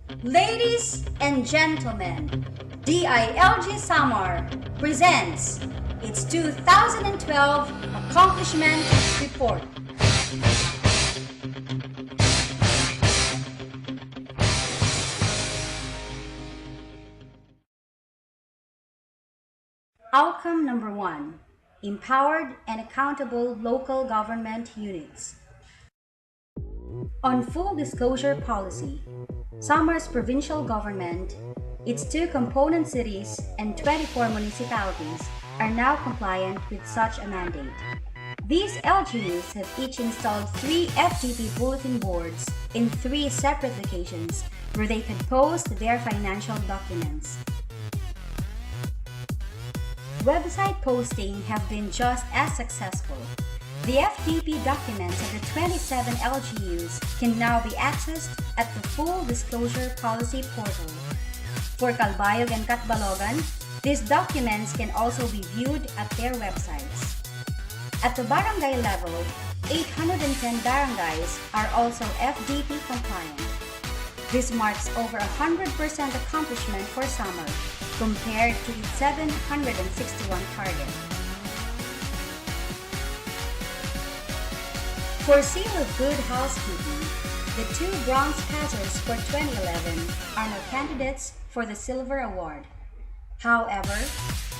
Ladies and gentlemen, DILG Samar presents its 2012 Accomplishment Report. Outcome number 1. Empowered and accountable local government units. On full disclosure policy, Samar's provincial government, its 2 component cities, and 24 municipalities are now compliant with such a mandate. These LGUs have each installed 3 FGP bulletin boards in 3 separate locations where they can post their financial documents. Website posting have been just as successful. The FDP documents of the 27 LGUs can now be accessed at the Full Disclosure Policy portal. For Calbayog and Catbalogan, these documents can also be viewed at their websites. At the barangay level, 810 barangays are also FDP compliant. This marks over 100% accomplishment for Samar compared to its 761 target. For Seal of Good Housekeeping, the 2 bronze passers for 2011 are now candidates for the Silver Award. However,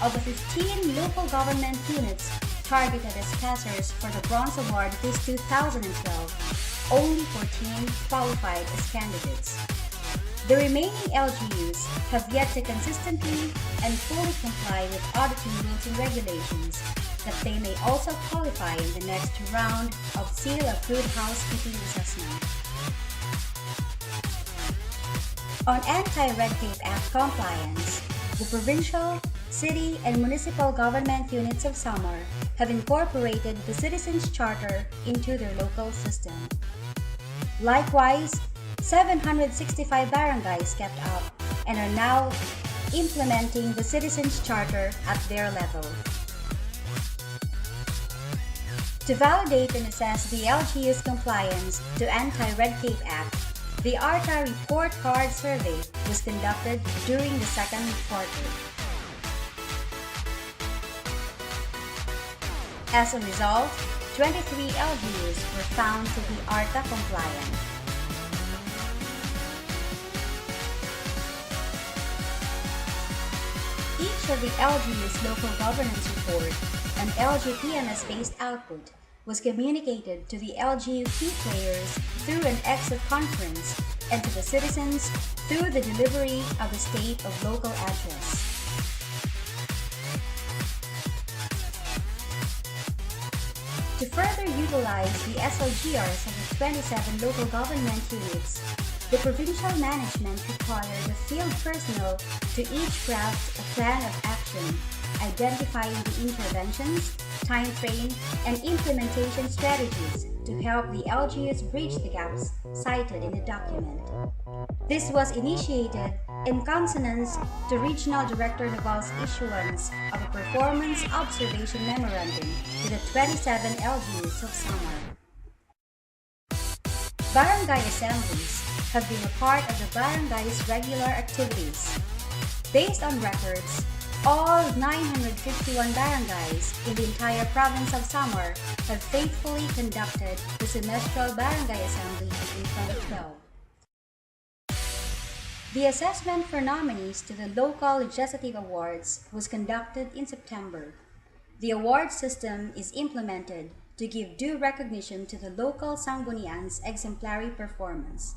of the 15 local government units targeted as passers for the Bronze Award this 2012, only 14 qualified as candidates. The remaining LGUs have yet to consistently and fully comply with auditing rules and regulations that they may also qualify in the next round of Seal of Good Housekeeping assessment. On Anti-Red Tape Act compliance, the provincial, city, and municipal government units of Samar have incorporated the Citizens Charter into their local system. Likewise, 765 barangays kept up and are now implementing the Citizens Charter at their level. To validate and assess the LGU's compliance to Anti-Red Tape Act, the ARTA Report Card Survey was conducted during the second quarter. As a result, 23 LGUs were found to be ARTA compliant. Each of the LGU's local governance report and LGPMS-based output was communicated to the LGU key players through an exit conference and to the citizens through the delivery of the State of Local Address. To further utilize the SLGRs of the 27 local government units, the provincial management required the field personnel to each craft a plan of action, identifying the interventions, time frame, and implementation strategies to help the LGUs bridge the gaps cited in the document. This was initiated in consonance to Regional Director Naval's issuance of a Performance Observation Memorandum to the 27 LGUs of Samar. Barangay assemblies have been a part of the barangay's regular activities. Based on records, all 951 barangays in the entire province of Samar have faithfully conducted the semestral barangay assembly in 2012. The assessment for nominees to the local legislative awards was conducted in September. The award system is implemented to give due recognition to the local Sanggunian's exemplary performance.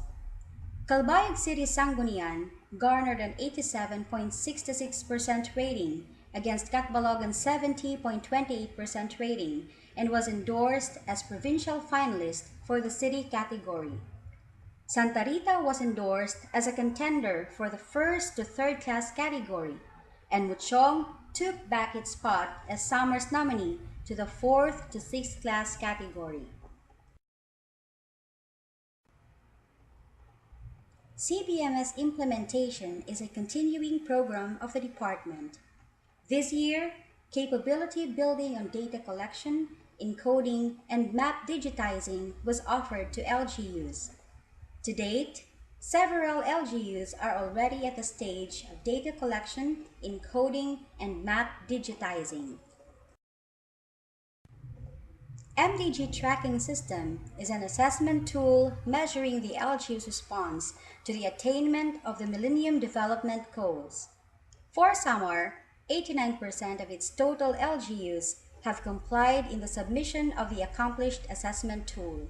Calbayog City Sanggunian garnered an 87.66% rating against Catbalogan's 70.28% rating and was endorsed as provincial finalist for the city category. Santa Rita was endorsed as a contender for the 1st to 3rd class category, and Muchong took back its spot as Samar's nominee to the 4th to 6th class category. CBMS implementation is a continuing program of the department. This year, capability building on data collection, encoding, and map digitizing was offered to LGUs. To date, Several LGUs are already at the stage of data collection, encoding, and map digitizing. MDG Tracking System is an assessment tool measuring the LGU's response to the attainment of the Millennium Development Goals. For Samar, 89% of its total LGUs have complied in the submission of the accomplished assessment tool.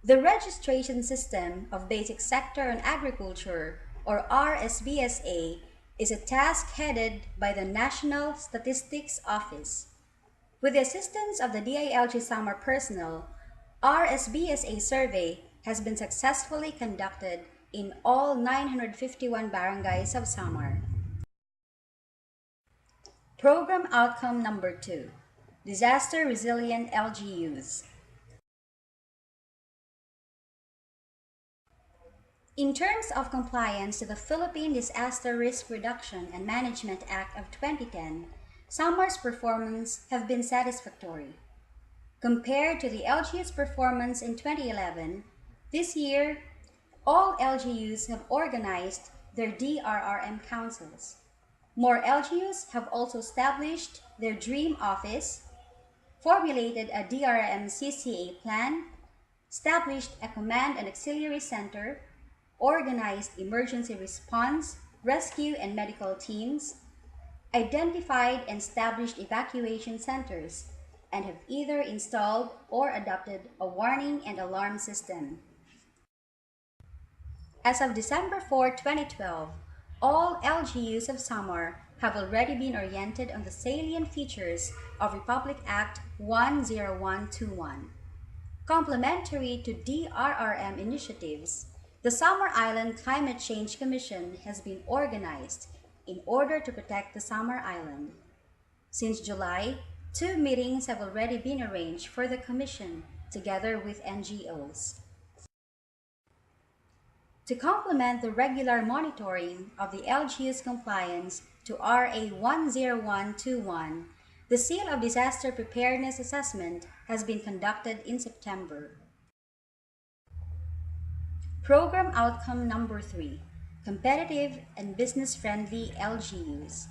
The Registration System of Basic Sector on Agriculture, or RSBSA, is a task headed by the National Statistics Office. With the assistance of the DILG Samar personnel, RSBSA survey has been successfully conducted in all 951 barangays of Samar. Program Outcome Number 2: Disaster Resilient LGUs. In terms of compliance to the Philippine Disaster Risk Reduction and Management Act of 2010, Samar's performance have been satisfactory. Compared to the LGU's performance in 2011, this year, all LGUs have organized their DRRM councils. More LGUs have also established their DREAM office, formulated a DRRM CCA plan, established a command and auxiliary center, organized emergency response, rescue, and medical teams, identified and established evacuation centers, and have either installed or adopted a warning and alarm system. As of December 4, 2012, all LGUs of Samar have already been oriented on the salient features of Republic Act 10121. Complementary to DRRM initiatives, the Samar Island Climate Change Commission has been organized in order to protect the Samar Island. Since July, 2 meetings have already been arranged for the Commission together with NGOs. To complement the regular monitoring of the LGU's compliance to RA 10121, the Seal of Disaster Preparedness Assessment has been conducted in September. Program Outcome Number 3: Competitive and Business-Friendly LGUs.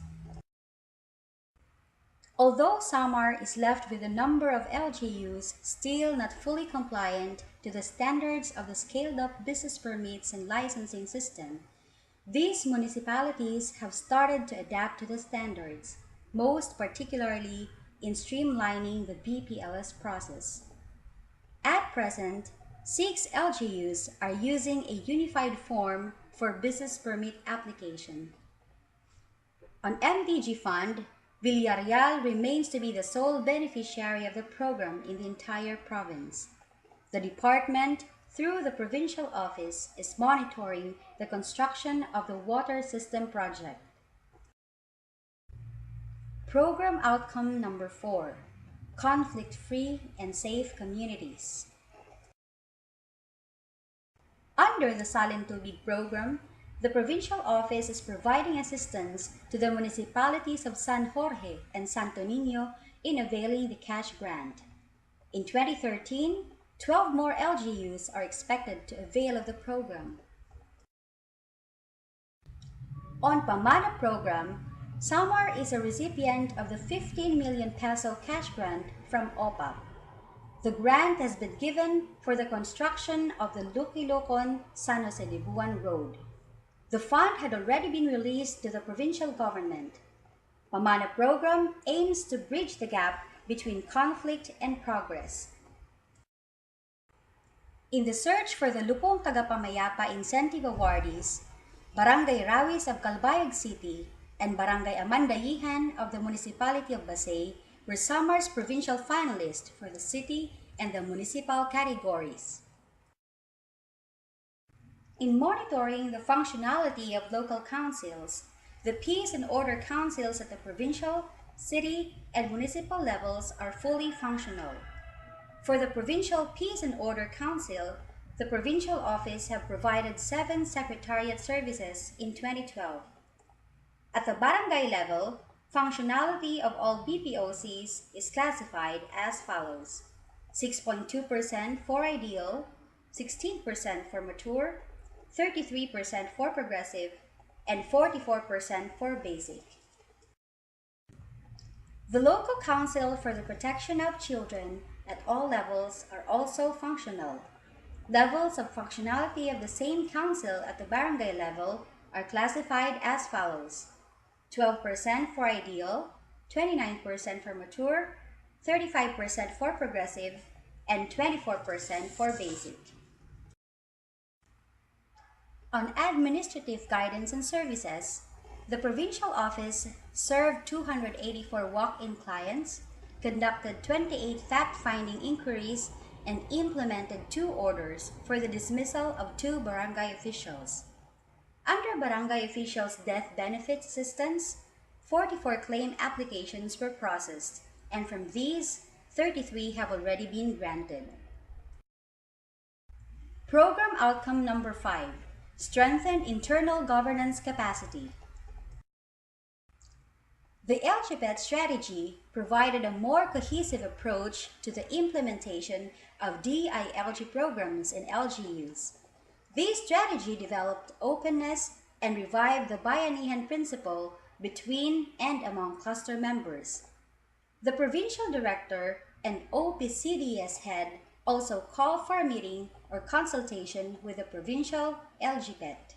Although Samar is left with a number of LGUs still not fully compliant to the standards of the scaled-up business permits and licensing system, these municipalities have started to adapt to the standards, most particularly in streamlining the BPLS process. At present, 6 LGUs are using a unified form for business permit application. On MDG Fund, Villarreal remains to be the sole beneficiary of the program in the entire province. The department, through the provincial office, is monitoring the construction of the water system project. Program Outcome Number 4: Conflict-Free and Safe Communities. Under the Salin Tubig program, the provincial office is providing assistance to the municipalities of San Jorge and Santo Niño in availing the cash grant. In 2013, 12 more LGUs are expected to avail of the program. On Pamana program, Samar is a recipient of the 15 million peso cash grant from OPAP. The grant has been given for the construction of the Luquilocon-San Jose de Buan Road. The fund had already been released to the provincial government. Pamana program aims to bridge the gap between conflict and progress. In the search for the Lupong Tagapamayapa Incentive Awardees, Barangay Rawis of Calbayog City and Barangay Amandayihan of the Municipality of Basay were Samar's provincial finalists for the city and the municipal categories. In monitoring the functionality of local councils, the Peace and Order Councils at the provincial, city, and municipal levels are fully functional. For the Provincial Peace and Order Council, the provincial office have provided 7 secretariat services in 2012. At the barangay level, functionality of all BPOCs is classified as follows: 6.2% for ideal, 16% for mature, 33% for progressive, and 44% for basic. The local council for the protection of children at all levels are also functional. Levels of functionality of the same council at the barangay level are classified as follows: 12% for ideal, 29% for mature, 35% for progressive, and 24% for basic. On administrative guidance and services, the provincial office served 284 walk-in clients, conducted 28 fact-finding inquiries, and implemented 2 orders for the dismissal of 2 barangay officials. Under barangay officials' death benefit assistance, 44 claim applications were processed, and from these, 33 have already been granted. Program outcome number 5, strengthen internal governance capacity. The LGPET strategy provided a more cohesive approach to the implementation of DILG programs in LGUs. This strategy developed openness and revived the bayanihan principle between and among cluster members. The provincial director and OPCDS head also called for a meeting or consultation with the provincial LGPET.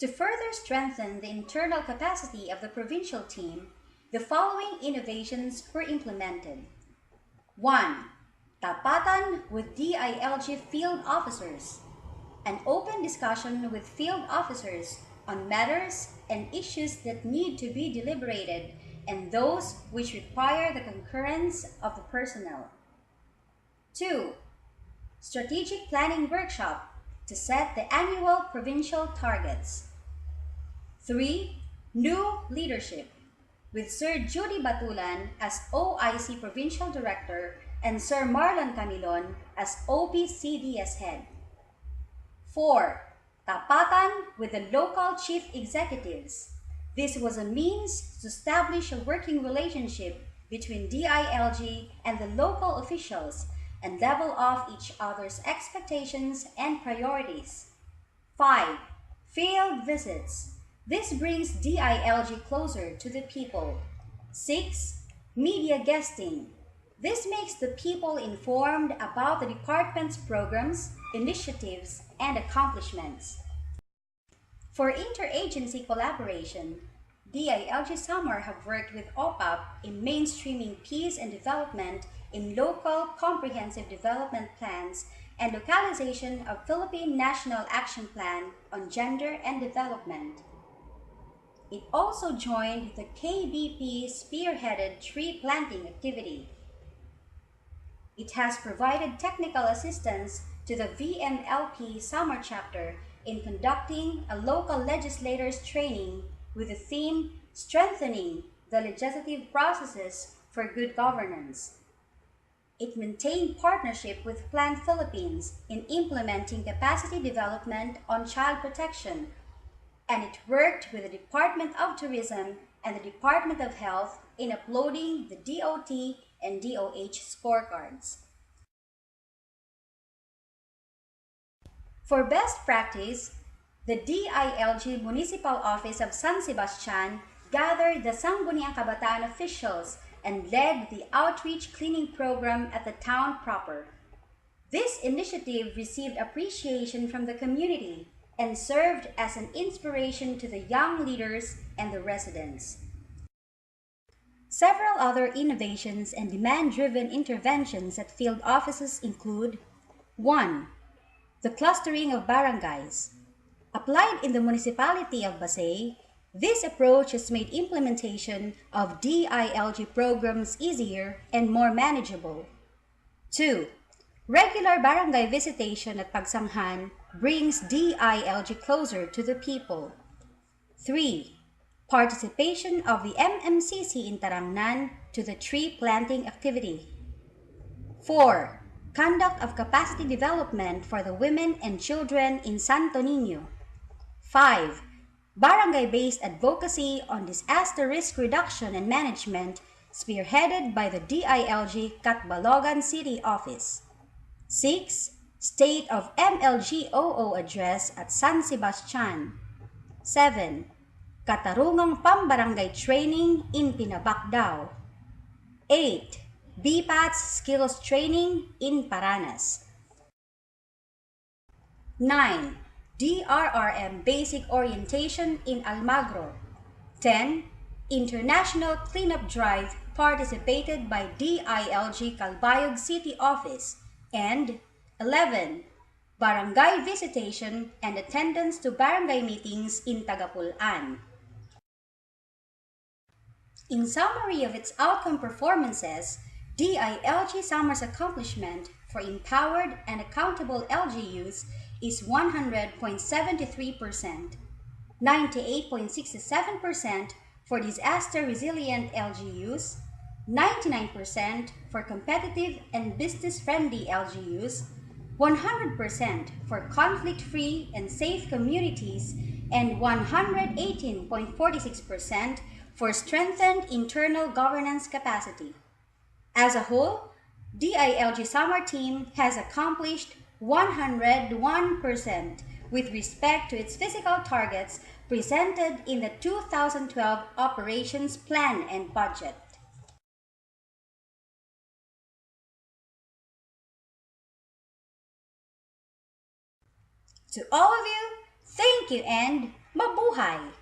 To further strengthen the internal capacity of the provincial team, the following innovations were implemented. 1. Tapatan with DILG field officers. An open discussion with field officers on matters and issues that need to be deliberated and those which require the concurrence of the personnel. 2. Strategic planning workshop to set the annual provincial targets. 3. New leadership, with Sir Judy Batulan as OIC Provincial Director and Sir Marlon Camilon as OPCDS Head. 4. Tapatan with the local chief executives. This was a means to establish a working relationship between DILG and the local officials and level off each other's expectations and priorities. 5. Field visits. This brings DILG closer to the people. 6. Media guesting. This makes the people informed about the department's programs, initiatives, and accomplishments. For interagency collaboration, DILG Samar have worked with OPAP in mainstreaming peace and development in local comprehensive development plans and localization of Philippine National Action Plan on Gender and Development. It also joined the KBP spearheaded tree planting activity. It has provided technical assistance to the VMLP Samar chapter in conducting a local legislators training with the theme Strengthening the Legislative Processes for Good Governance. It maintained partnership with Plan Philippines in implementing capacity development on child protection, and it worked with the Department of Tourism and the Department of Health in uploading the DOT and DOH scorecards. For best practice, the DILG Municipal Office of San Sebastian gathered the Sangguniang Kabataan officials and led the outreach cleaning program at the town proper. This initiative received appreciation from the community and served as an inspiration to the young leaders and the residents. Several other innovations and demand-driven interventions at field offices include: 1. The clustering of barangays. Applied in the municipality of Basay, this approach has made implementation of DILG programs easier and more manageable. 2. Regular barangay visitation at Pagsanghan brings DILG closer to the people. 3. Participation of the MMCC in Tarangnan to the tree planting activity. 4. Conduct of capacity development for the women and children in Santo Niño. 5. Barangay-based advocacy on disaster risk reduction and management spearheaded by the DILG Catbalogan City Office. 6. State of MLGOO Address at San Sebastian. 7. Katarungang Pambarangay Training in Pinabacdao. 8. BPATS Skills Training in Paranas. 9. DRRM Basic Orientation in Almagro. 10. International Cleanup Drive participated by DILG Calbayog City Office. And 11. Barangay Visitation and Attendance to Barangay Meetings in Tagapulan. In summary of its outcome performances, DILG Samar's accomplishment for empowered and accountable LGUs is 100.73%, 98.67% for disaster-resilient LGUs, 99% for competitive and business-friendly LGUs, 100% for conflict-free and safe communities, and 118.46% for strengthened internal governance capacity. As a whole, DILG Samar team has accomplished 101% with respect to its physical targets presented in the 2012 Operations Plan and Budget. To all of you, thank you and mabuhay!